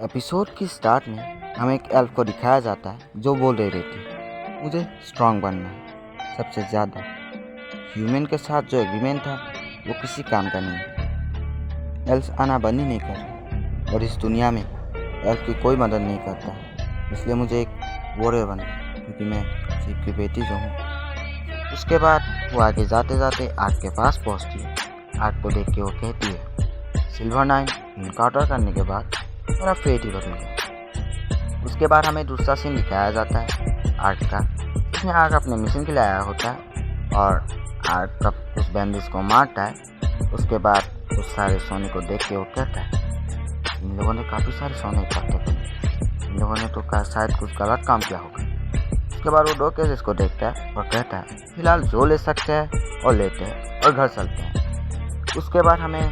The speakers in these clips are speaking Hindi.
एपिसोड की स्टार्ट में हमें एक एल्फ को दिखाया जाता है जो बोल रही रहती मुझे स्ट्रांग बनना है सबसे ज़्यादा। ह्यूमन के साथ जो एग्रीमेंट था वो किसी काम का नहीं है। एल्फ आना बंद ही नहीं कर रहे और इस दुनिया में एल्फ की कोई मदद नहीं करता है, इसलिए मुझे एक वॉरियर बनना है क्योंकि मैं शिव की बेटी जो हूँ। उसके बाद वो आगे जाते जाते आग के पास पहुँचती है। आग को देख के वो कहती है सिल्वर नाइन इनकाउंटर करने के बाद मेरा फेट ही बदल गया। उसके बाद हमें दूसरा सीन दिखाया जाता है आर्क का, जिसमें आर्क अपने मिशन के लिए आया होता है और आर्क कब उस बैंडिज को मारता है। उसके बाद उस सारे सोने को देख के वो कहता है इन लोगों ने काफ़ी सारे सोने इकट्ठे कर, इन लोगों ने तो शायद कुछ गलत काम किया होगा। उसके बाद वो दो केसेस को देखता है और कहता है फिलहाल जो ले सकते हैं और लेते हैं और घर चलते हैं। उसके बाद हमें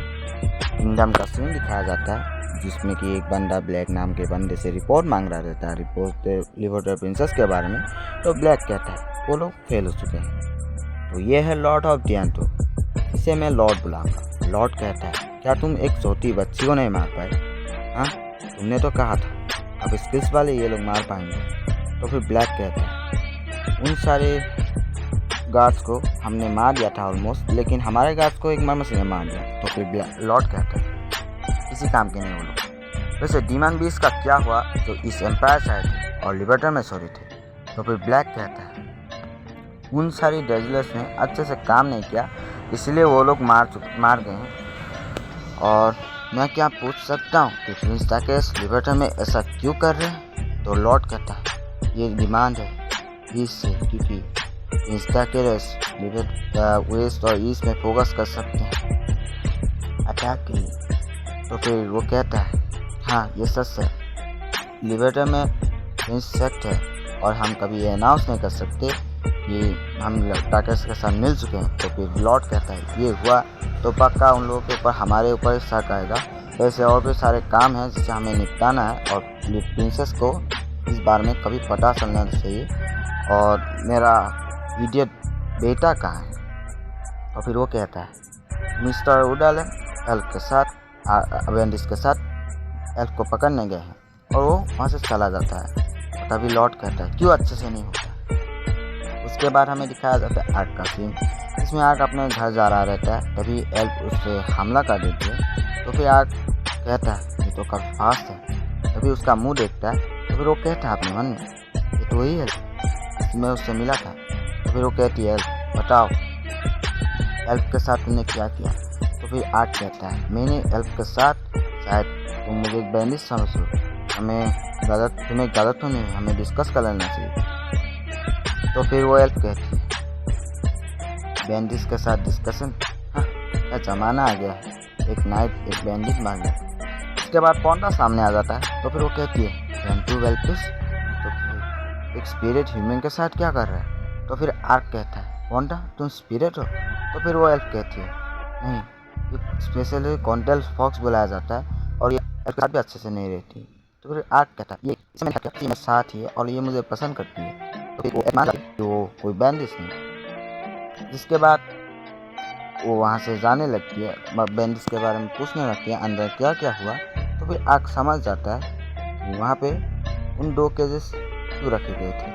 किंगडम का सीन दिखाया जाता है, जिसमें कि एक बंदा ब्लैक नाम के बंदे से रिपोर्ट मांग रहा रहता है, रिपोर्ट लिबर्टी प्रिंसेस के बारे में। तो ब्लैक कहता है वो लोग फेल हो चुके हैं। तो ये है लॉर्ड ऑफ डियांतो, इसे मैं लॉर्ड बुलाऊंगा। लॉर्ड कहता है क्या तुम एक छोटी बच्ची को नहीं मार पाए? हाँ, तुमने तो कहा था अब स्किल्स वाले ये लोग मार पाएंगे। तो फिर ब्लैक कहता है उन सारे गार्ड्स को हमने मार दिया था ऑलमोस्ट, लेकिन हमारे गार्ड्स को एक मरमसी ने मार दिया। तो फिर लॉर्ड कहता है किसी काम के नहीं वो लोग। वैसे डीमन बीस का क्या हुआ जो इस एम्पायर से आए थे और लिबर्टर में सॉरी थे? तो फिर ब्लैक कहता है उन सारी डेजलर्स ने अच्छे से काम नहीं किया, इसलिए वो लोग मार गए हैं। और मैं क्या पूछ सकता हूँ कि प्रिंस टाकेस लिबर्टर में ऐसा क्यों कर रहे हैं? तो लॉर्ड कहता है ये डिमांड है इससे, क्योंकि प्रिंस टाकेस वेस्ट और ईस्ट में फोकस कर सकते हैं अटैक के लिए। तो फिर वो कहता है हाँ ये सच है, लिबर्टर में इंसेक्ट है और हम कभी ये अनाउंस नहीं कर सकते कि हम टाकेस के साथ मिल चुके हैं। तो फिर लॉर्ड कहता है ये हुआ तो पक्का उन लोगों के ऊपर हमारे ऊपर शक आएगा। ऐसे और भी सारे काम हैं जिसे हमें निपटाना है और प्रिंसेस को इस बारे में कभी पता चलना चाहिए। और मेरा इडियट बेटा कहाँ है? और फिर वो कहता है मिस्टर वुडलन एल्फ के साथ अवेंडिस के साथ एल्फ को पकड़ने गए हैं और वो वहाँ से चला जाता है। तभी लॉर्ड कहता है क्यों अच्छे से नहीं होता। उसके बाद हमें दिखाया जाता है आर्क का सीन, इसमें आर्क अपने घर जा रहा रहता है, तभी एल्फ उससे हमला कर देती है। तो फिर आर्क कहता है ये तो काफ़ी फास्ट है। तभी उसका मुंह देखता है तो फिर वो कहता है अपने मन में ये तो वही एल्फ मैं उससे मिला था। तो फिर वो कहती है एल्फ बताओ एल्फ के साथ तुमने क्या किया? तो फिर आर्क कहता है मैंने एल्फ के साथ शायद तुम मुझे एक बैंडिज समझो, तुम्हें गलत तो नहीं, हमें डिस्कस कर लेना चाहिए। तो फिर वो एल्फ कहती है बैंडिज के साथ डिस्कशन? हाँ, क्या ज़माना आ गया है, एक नाइट एक बैंडिज मार गया। उसके बाद पौंडा सामने आ जाता है। तो फिर वो कहती है वेंटू वेल्पिस, तो फिर एक स्पिरिट ह्यूमन के साथ क्या कर रहा है? तो फिर आर्क कहता है पौंडा तुम स्पिरिट हो? तो फिर वो एल्फ कहती है नहीं, स्पेशली कॉन्टेल फॉक्स बुलाया जाता है और ये भी अच्छे से नहीं रहती। तो फिर आर्क कहता है ये साथ ही है और ये मुझे पसंद करती है। तो फिर वो मान जाती है कि वो कोई बैंडिज नहीं। जिसके बाद वो वहाँ से जाने लगती है, बैंडिज के बारे में पूछने लगती है अंदर क्या क्या हुआ। तो फिर आर्क समझ जाता है कि वहाँ पे उन दो केजेस क्यों रखे गए थे।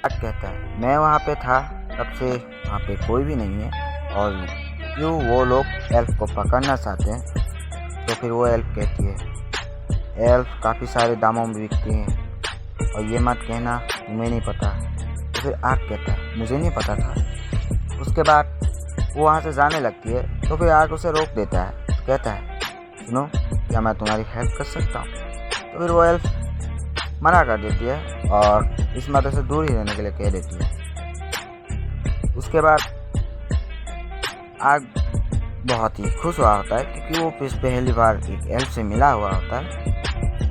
आर्क कहता है मैं वहाँ पे था तब से वहाँ पे कोई भी नहीं है और क्यों वो लोग एल्फ को पकड़ना चाहते हैं। तो फिर वो एल्फ कहती है एल्फ काफ़ी सारे दामों में बिकती हैं और ये मत कहना तुम्हें नहीं पता। तो फिर आर्क कहता है मुझे नहीं पता था। उसके बाद वो वहाँ से जाने लगती है। तो फिर आर्क उसे रोक देता है, कहता है सुनो क्या मैं तुम्हारी हेल्प कर सकता हूँ? तो फिर वो एल्फ मना कर देती है और इस मदद से दूर ही रहने के लिए कह देती है। उसके बाद आर्क बहुत ही खुश हुआ होता है क्योंकि वो पहली बार एक एल्फ से मिला हुआ होता है।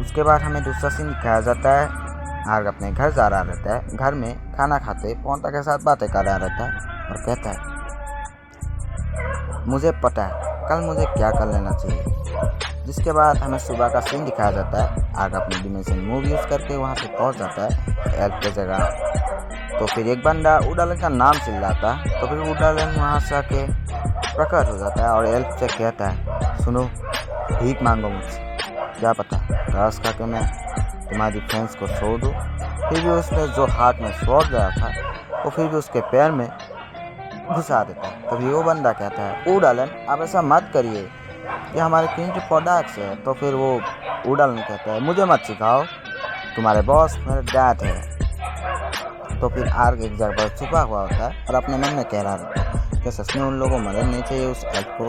उसके बाद हमें दूसरा सीन दिखाया जाता है, आर्क अपने घर जा रहा रहता है। घर में खाना खाते पौंडा के साथ बातें कर रहा रहता है और कहता है मुझे पता है कल मुझे क्या कर लेना चाहिए। जिसके बाद हमें सुबह का सीन दिखाया जाता है, आर्क अपनी डिमेंशन मूव यूज़ करके वहाँ से पहुँच जाता है एल्फ की जगह। तो फिर एक बंदा वुडलन का नाम चिल्लाता है। तो फिर वुडलन वहाँ से आके प्रकट हो जाता है और एल्फ से कहता है सुनो भीख मांगो मुझसे। क्या पता घास खा के मैं तुम्हारी फ्रेंड्स को छोड़ दूँ। फिर भी उसने जो हाथ में स्वॉर्ड गया था वो फिर भी उसके पैर में घुसा देता है। तभी वो बंदा कहता है वुड-एलन आप ऐसा मत करिए, ये हमारे क्रिएटिव प्रोडक्ट्स है। तो फिर वो वुड-एलन कहता है मुझे मत सिखाओ, तुम्हारे बॉस मेरे डैड है। तो फिर आर्क एक जगह पर छुपा हुआ होता है और अपने मन में कह रहा होता है कि सच में उन लोगों को मदद नहीं चाहिए उस एल्फ को।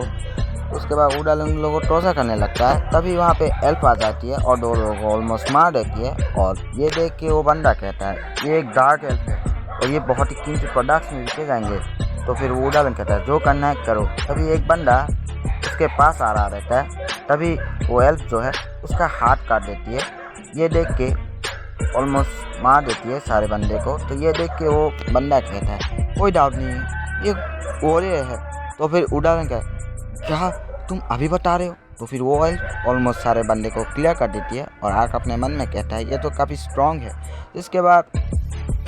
उसके बाद वुड-एलन उन लोगों को टॉर्चर करने लगता है। तभी वहाँ पे एल्फ आ जाती है और 2 लोगों को ऑलमोस्ट मार देती है। और ये देख के वो बंदा कहता है ये एक डार्क एल्फ है और ये बहुत ही कीमती प्रोडक्ट्स में बिके जाएंगे। तो फिर वुड-एलन कहता है जो करना है करो। तभी एक बंदा उसके पास आ रहा रहता है। तभी वो एल्फ जो है उसका हाथ काट देती है। ये देख के ऑलमोस्ट मार देती है सारे बंदे को। तो ये देख के वो बंदा कहता है कोई डाउट नहीं है ये गोरे है। तो फिर वुड-एलन कहता क्या तुम अभी बता रहे हो। तो फिर वो एल्फ ऑलमोस्ट सारे बंदे को क्लियर कर देती है और आर्क अपने मन में कहता है ये तो काफ़ी स्ट्रॉन्ग है। इसके बाद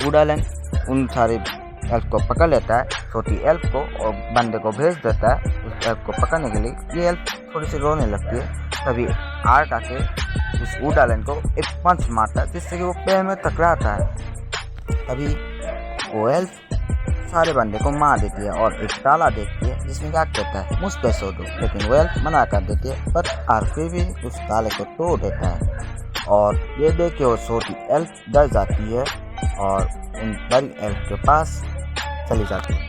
वुड-एलन उन सारे एल्फ को पकड़ लेता है, छोटी एल्फ को, और बंदे को भेज देता है उस एल्फ को पकड़ने के लिए। ये एल्फ थोड़ी सी रोने लगती है। तभी आर्क आके उस वुड-एलन को एक पंच मारता है जिससे कि वो पैर में टकराता है। तभी वो एल्फ सारे बंदे को मार देती है और एक ताला देखती है जिसमें क्या कहता है मुझ पे सो दो। लेकिन वो एल्फ मना कर देती है पर आर्क फिर भी उस ताले को तोड़ देता है। और ये देख के वो छोटी एल्फ डर जाती है और उन बड़ी एल्फ के पास चली जाती है।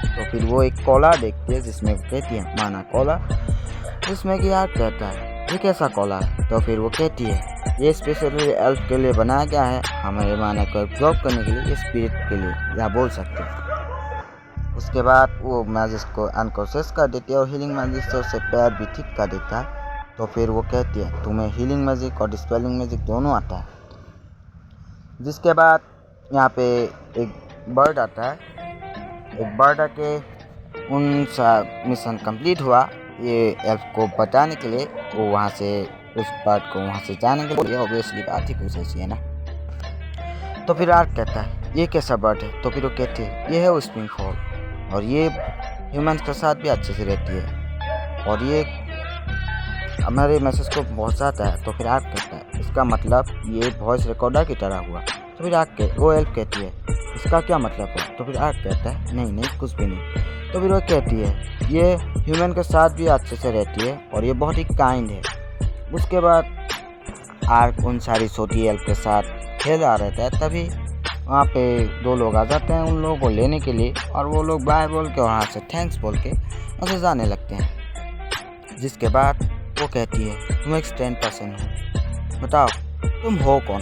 तो फिर वो एक कॉलर देखती है जिसमें कहती है माना कॉलर, जिसमें कि आर्क कहता है ये कैसा कॉलर है। तो फिर वो कहती है ये स्पेशली एल्फ के लिए बनाया गया है, हमारे माना को एब्जॉर्ब करने के लिए, स्पिरिट के लिए या बोल सकते हैं। उसके बाद वो मैजिक को अनकॉन्शियस कर देती है और हीलिंग मैजिक से उससे पैर भी ठीक कर देता है। तो फिर वो कहती है तुम्हें हीलिंग मैजिक और डिस्पेलिंग मैजिक दोनों आता है। जिसके बाद यहाँ पे एक बर्ड आता है। एक बर्ड आके उनका मिशन कंप्लीट हुआ ये एल्फ को बचाने के लिए। वो वहाँ से उस बर्ड को वहाँ से जाने के लिए ऑब्वियसली बात ही कुछ ऐसी है ना। तो फिर आर्क कहता है ये कैसा बर्ड है। तो फिर वो कहते हैं ये है वो स्प्रिंग फॉल और ये ह्यूमंस के साथ भी अच्छे से रहती है और ये हमारे मैसेज को पहुँचाता है। तो फिर आर्क कहता है इसका मतलब ये वॉइस रिकॉर्डर की तरह हुआ। तो फिर वो एल्फ कहती है इसका क्या मतलब है। तो फिर आर्क कहता है नहीं कुछ भी नहीं। तो फिर वो कहती है ये ह्यूमन के साथ भी अच्छे से रहती है और ये बहुत ही काइंड है। उसके बाद आर्क उन सारी छोटी एल्फ के साथ खेल रहा रहता है। तभी वहाँ पे 2 लोग आ जाते हैं उन लोगों को लेने के लिए और वो लोग बाय बोल के वहाँ से थैंक्स बोल के उसे जाने लगते हैं। जिसके बाद वो कहती है तुम एक स्ट्रेंज पर्सन हो, बताओ तुम हो कौन,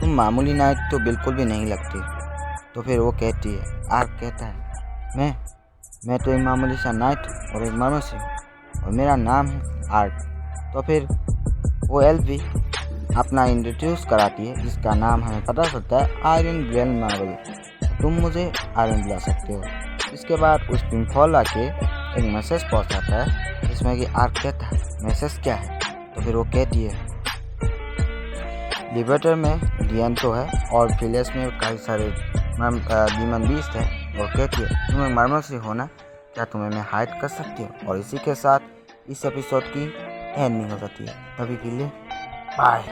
तुम मामूली नाइट तो बिल्कुल भी नहीं लगती। तो फिर वो कहती है आर्क कहता है मैं तो एक मामूली सा नाइट और एक मनुष्य हूँ और मेरा नाम है आर्क। तो फिर वो एल्फ भी अपना इंट्रोड्यूस कराती है जिसका नाम हमें पता चलता है आयरन ग्लेन मार्वल, तुम मुझे आयरन बुला सकते हो। इसके बाद उस पिंक फॉल आके एक मैसेज पहुंचाता है जिसमें कि आर्क कहता है मैसेज क्या है। तो फिर वो कहती है लिबर्टर में डियन तो है और विलेज में कई सारे डीमन बीस्ट है। और कहती है तुम एक मर्मर से हो ना, क्या तुम्हें मैं हाइड कर सकती हूँ। और इसी के साथ इस एपिसोड की एंडिंग हो जाती है। तभी के लिए बाय।